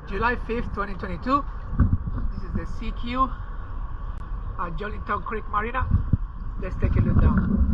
July 5th, 2022. This is the CQ at Jollytown Creek Marina. Let's take a look down.